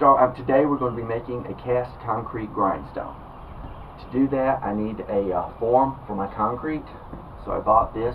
Today we're going to be making a cast concrete grindstone. To do that, I need a form for my concrete. So I bought this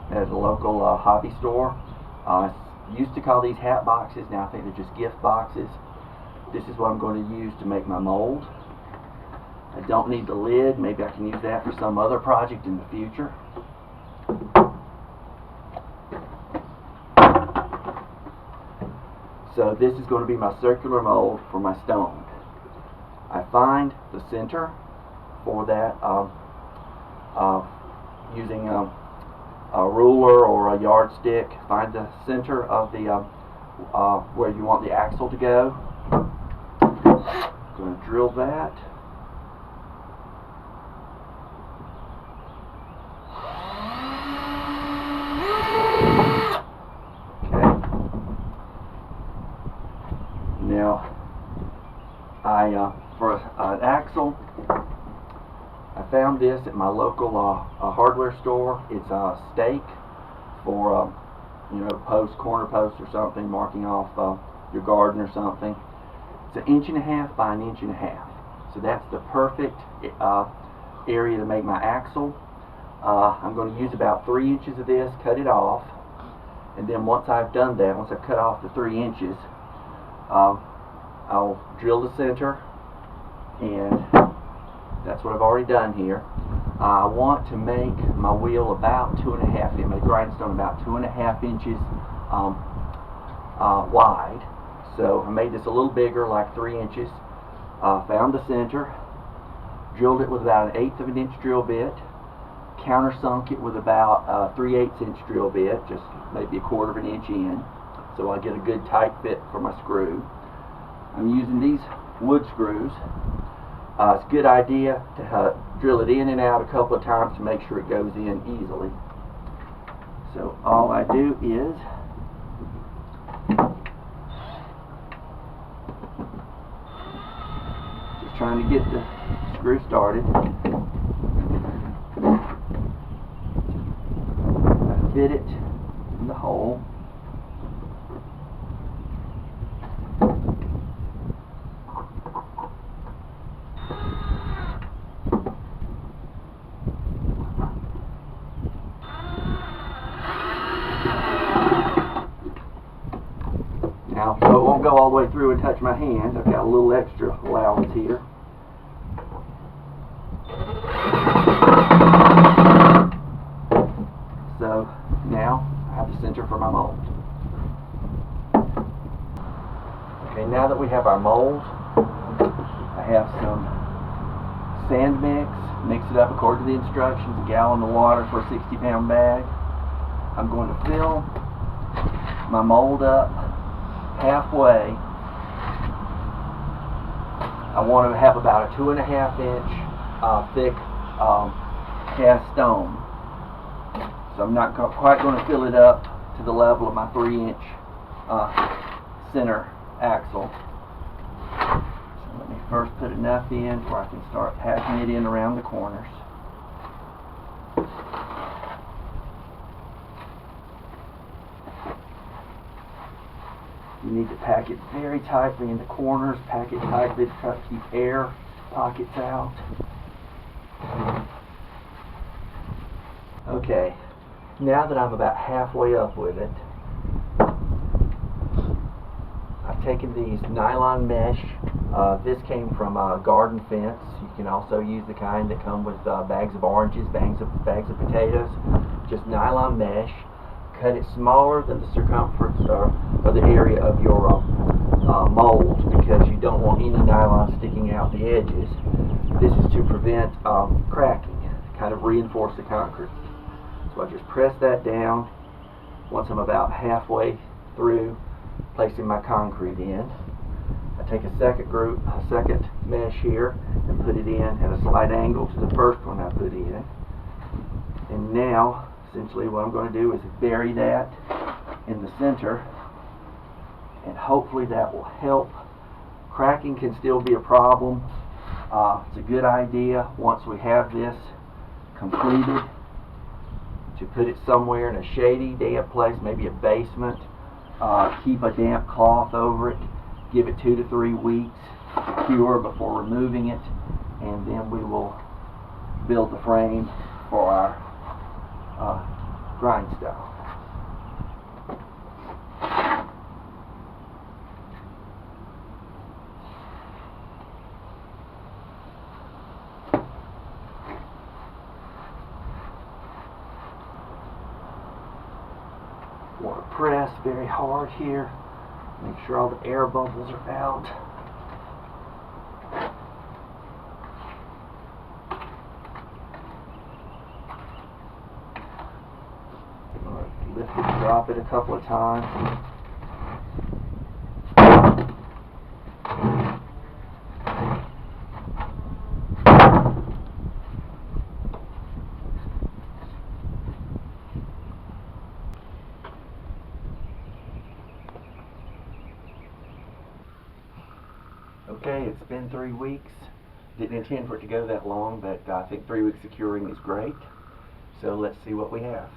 at a local hobby store. Used to call these hat boxes, now I think they're just gift boxes. This is what I'm going to use to make my mold. I don't need the lid. Maybe I can use that for some other project in the future. So this is going to be my circular mold for my stone. I find the center for that using a ruler or a yardstick. Find the center of the where you want the axle to go. I'm going to drill that. Now, for an axle, I found this at my local hardware store. It's a stake for, corner post or something, marking off your garden or something. It's 1.5 inches by 1.5 inches. So that's the perfect area to make my axle. I'm going to use about 3 inches of this, cut it off, and then once I've done that, once I've cut off the 3 inches, I'll drill the center, and that's what I've already done here. I want to make my wheel about 2.5 inches, my grindstone about 2.5 inches wide. So I made this a little bigger, like 3 inches. Found the center, drilled it with about 1/8 of an inch drill bit, countersunk it with about a 3/8 inch drill bit, just maybe 1/4 of an inch in, so I get a good tight fit for my screw. I'm using these wood screws. It's a good idea to drill it in and out a couple of times to make sure it goes in easily. So all I do is just trying to get the screw started. I fit it in the hole. Now, so it won't go all the way through and touch my hand. I've got a little extra allowance here. So now I have the center for my mold. Okay, now that we have our mold, I have some sand mix it up according to the instructions, a gallon of water for a 60-pound bag. I'm going to fill my mold up halfway. I want to have about a 2.5 inch thick cast stone. So I'm not quite going to fill it up to the level of my 3-inch center axle. So let me first put enough in where I can start packing it in around the corners. You need to pack it very tightly in the corners, pack it tightly to try to keep air pockets out. Okay, now that I'm about halfway up with it, I've taken these nylon mesh. This came from a garden fence. You can also use the kind that come with bags of oranges, bags of potatoes. Just nylon mesh. Cut it smaller than the circumference or the area of your mold, because you don't want any nylon sticking out the edges. This is to prevent cracking, kind of reinforce the concrete. So I just press that down. Once I'm about halfway through placing my concrete in, I take a second mesh here and put it in at a slight angle to the first one I put in. And now, essentially what I'm going to do is bury that in the center, and hopefully that will help. Cracking can still be a problem. It's a good idea once we have this completed to put it somewhere in a shady, damp place, maybe a basement. Keep a damp cloth over it give it 2 to 3 weeks cure before removing it, and then we will build the frame for our grindstone. Want to press very hard here, make sure all the air bubbles are out. Lift it, drop it a couple of times. Okay, it's been 3 weeks. Didn't intend for it to go that long, but I think 3 weeks of curing is great. So let's see what we have.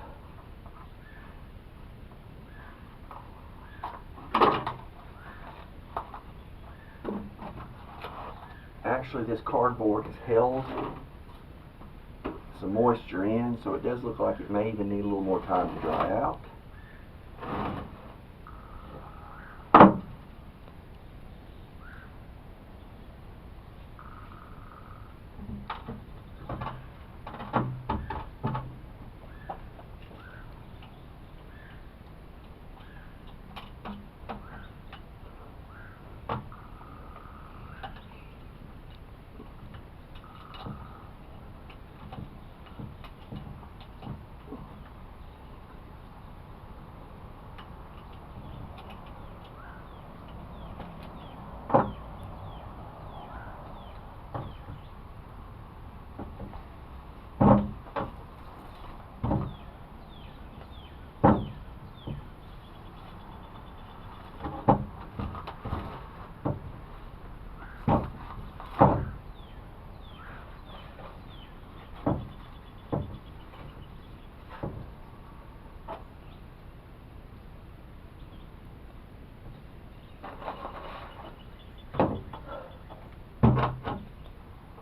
Actually, this cardboard has held some moisture in, so it does look like it may even need a little more time to dry out.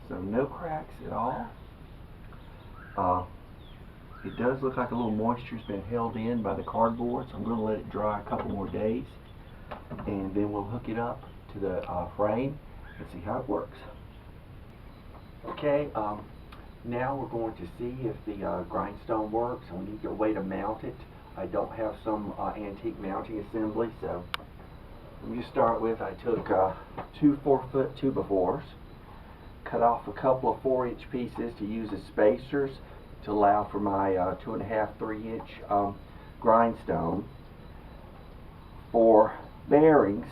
So no cracks at all. It does look like a little moisture's been held in by the cardboard, so I'm going to let it dry a couple more days, and then we'll hook it up to the frame and see how it works. Okay, now we're going to see if the grindstone works. We need a way to mount it. I don't have some antique mounting assembly, so let me start with, I took 2 4-foot 2x4s, cut off a couple of 4-inch pieces to use as spacers to allow for my 2.5 3-inch grindstone. For bearings,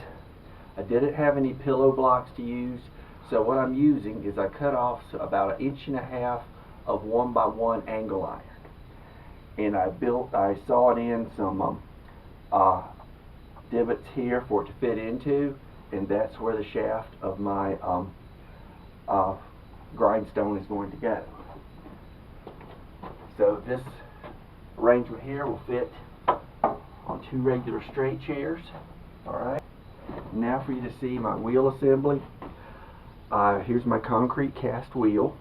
I didn't have any pillow blocks to use, so what I'm using is I cut off about 1.5 inches of 1x1 angle iron, and I sawed in some divots here for it to fit into, and that's where the shaft of my grindstone is going to go. So this arrangement here will fit on 2 regular straight chairs. Alright, now for you to see my wheel assembly. Here's my concrete cast wheel.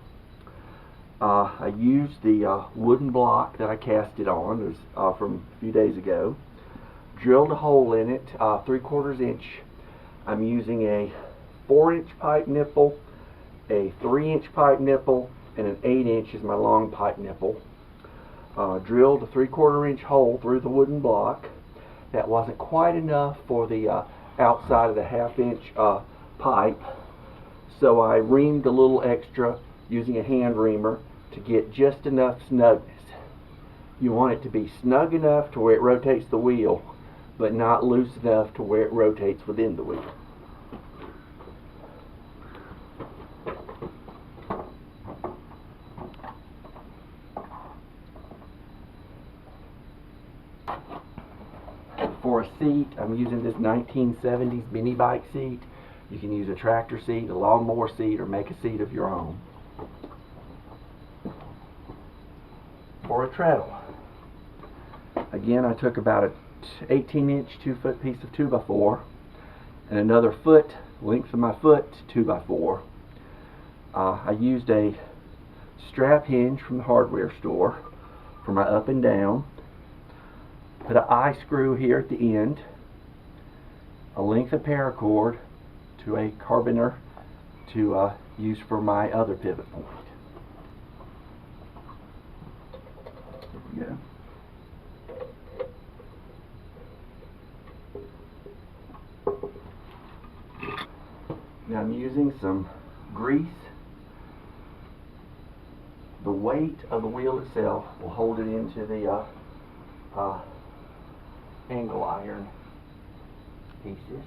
I used the wooden block that I cast it on. It was from a few days ago. Drilled a hole in it, 3/4 inch. I'm using a 4-inch pipe nipple, a 3-inch pipe nipple, and an 8-inch is my long pipe nipple. Drilled a 3/4 inch hole through the wooden block. That wasn't quite enough for the outside of the 1/2 inch pipe, so I reamed a little extra using a hand reamer to get just enough snugness. You want it to be snug enough to where it rotates the wheel, but not loose enough to where it rotates within the wheel. For a seat, I'm using this 1970s mini bike seat. You can use a tractor seat, a lawnmower seat, or make a seat of your own. For a treadle, again I took about an 18-inch 2-foot piece of 2x4 and another foot, length of my foot, 2x4. I used a strap hinge from the hardware store for my up and down. Put an eye screw here at the end, a length of paracord to a carabiner to use for my other pivot point. There we go. Now I'm using some grease. The weight of the wheel itself will hold it into the angle iron pieces.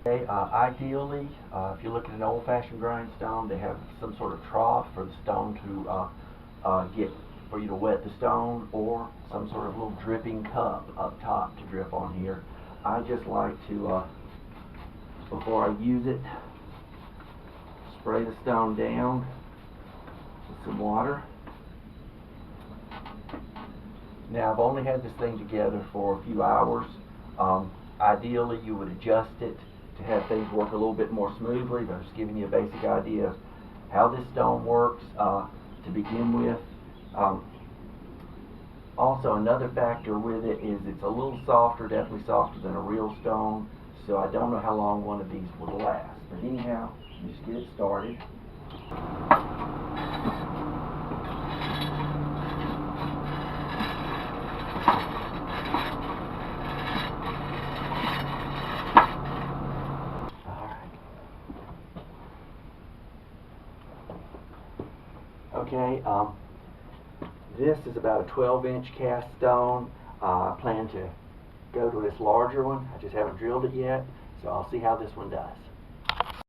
Okay, ideally, if you look at an old-fashioned grindstone, they have some sort of trough for the stone to for you to wet the stone, or some sort of little dripping cup up top to drip on here. I just like to, before I use it, spray the stone down with some water. Now I've only had this thing together for a few hours. Ideally, you would adjust it to have things work a little bit more smoothly, but I'm just giving you a basic idea of how this stone works to begin with. Also, another factor with it is it's a little softer, definitely softer than a real stone, so I don't know how long one of these will last. But anyhow, just get it started. Okay, this is about a 12-inch cast stone. I plan to go to this larger one. I just haven't drilled it yet, so I'll see how this one does.